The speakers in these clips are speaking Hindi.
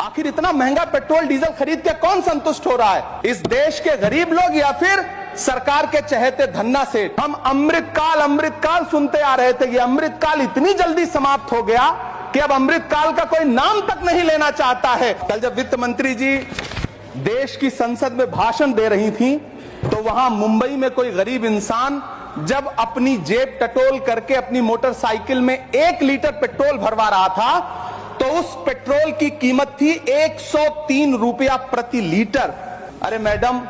आखिर इतना महंगा पेट्रोल डीजल खरीद के कौन संतुष्ट हो रहा है? इस देश के गरीब लोग या फिर सरकार के चहेते धन्ना सेठ? हम अमृतकाल सुनते आ रहे थे। ये अमृतकाल इतनी जल्दी समाप्त हो गया कि अब अमृतकाल का कोई नाम तक नहीं लेना चाहता है। कल जब वित्त मंत्री जी देश की संसद में भाषण दे रही थी तो वहां मुंबई में कोई गरीब इंसान जब अपनी जेब टटोल करके अपनी मोटरसाइकिल में 1 लीटर पेट्रोल भरवा रहा था तो उस पेट्रोल की कीमत थी 103 रुपया प्रति लीटर। अरे मैडम,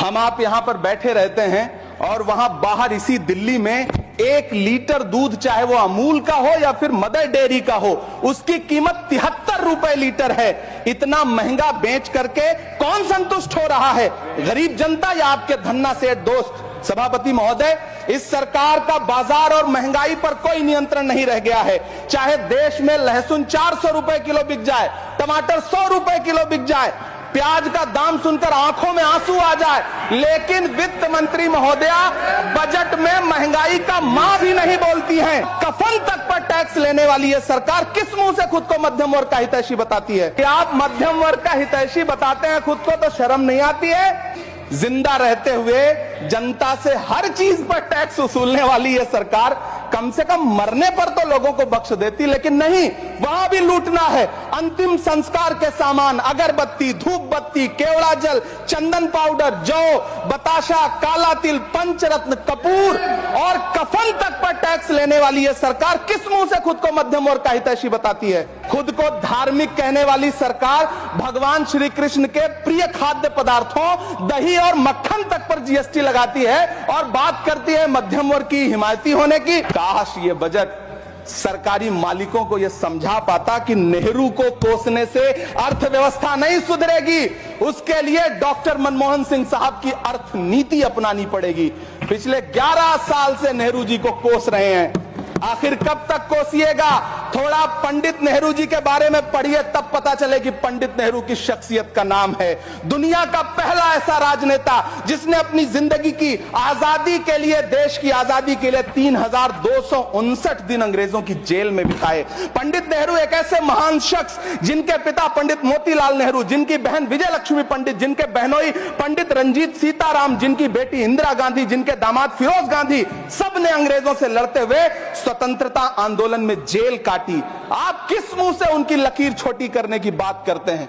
हम आप यहां पर बैठे रहते हैं और वहां बाहर इसी दिल्ली में 1 लीटर दूध, चाहे वो अमूल का हो या फिर मदर डेयरी का हो, उसकी कीमत 73 रुपए लीटर है। इतना महंगा बेच करके कौन संतुष्ट हो रहा है? गरीब जनता या आपके धन्ना सेठ दोस्त? सभापति महोदय, इस सरकार का बाजार और महंगाई पर कोई नियंत्रण नहीं रह गया है। चाहे देश में लहसुन 400 रुपए किलो बिक जाए, टमाटर 100 रुपए किलो बिक जाए, प्याज का दाम सुनकर आंखों में आंसू आ जाए, लेकिन वित्त मंत्री महोदया बजट में महंगाई का मां भी नहीं बोलती हैं। कफन तक पर टैक्स लेने वाली ये सरकार किस मुंह से खुद को मध्यम वर्ग का हितैषी बताती है? कि आप मध्यम वर्ग का हितैषी बताते हैं खुद को, तो शर्म नहीं आती है? जिंदा रहते हुए जनता से हर चीज पर टैक्स वसूलने वाली ये सरकार कम से कम मरने पर तो लोगों को बख्श देती, लेकिन नहीं, वहां भी लूटना है। अंतिम संस्कार के सामान, अगरबत्ती, धूप बत्ती, केवड़ा जल, चंदन पाउडर, जौ, बताशा, काला तिल, पंचरत्न, कपूर और कफन तक पर टैक्स लेने वाली ये सरकार किस मुंह से खुद को मध्यम वर्ग का हितैषी बताती है? खुद को धार्मिक कहने वाली सरकार भगवान श्री कृष्ण के प्रिय खाद्य पदार्थों, दही और मक्खन तक पर जीएसटी लगाती है और बात करती है मध्यम वर्ग की हिमायती होने की। काश ये बजट सरकारी मालिकों को यह समझा पाता कि नेहरू को कोसने से अर्थव्यवस्था नहीं सुधरेगी। उसके लिए डॉक्टर मनमोहन सिंह साहब की अर्थ नीति अपनानी पड़ेगी। पिछले 11 साल से नेहरू जी को कोस रहे हैं, आखिर कब तक कोसिएगा? थोड़ा पंडित नेहरू जी के बारे में पढ़िए, तब पता चले कि पंडित नेहरू की शख्सियत का नाम है। दुनिया का पहला ऐसा राजनेता जिसने अपनी जिंदगी की आजादी के लिए, देश की आजादी के लिए 3259 दिन अंग्रेजों की जेल में बिताए। पंडित नेहरू एक ऐसे महान शख्स जिनके पिता पंडित मोतीलाल नेहरू, जिनकी बहन विजय लक्ष्मी पंडित, जिनके बहनोई पंडित रंजीत सीताराम, जिनकी बेटी इंदिरा गांधी, जिनके दामाद फिरोज गांधी, सब ने अंग्रेजों से लड़ते हुए स्वतंत्रता आंदोलन में जेल काटी। आप किस मुंह से उनकी लकीर छोटी करने की बात करते हैं?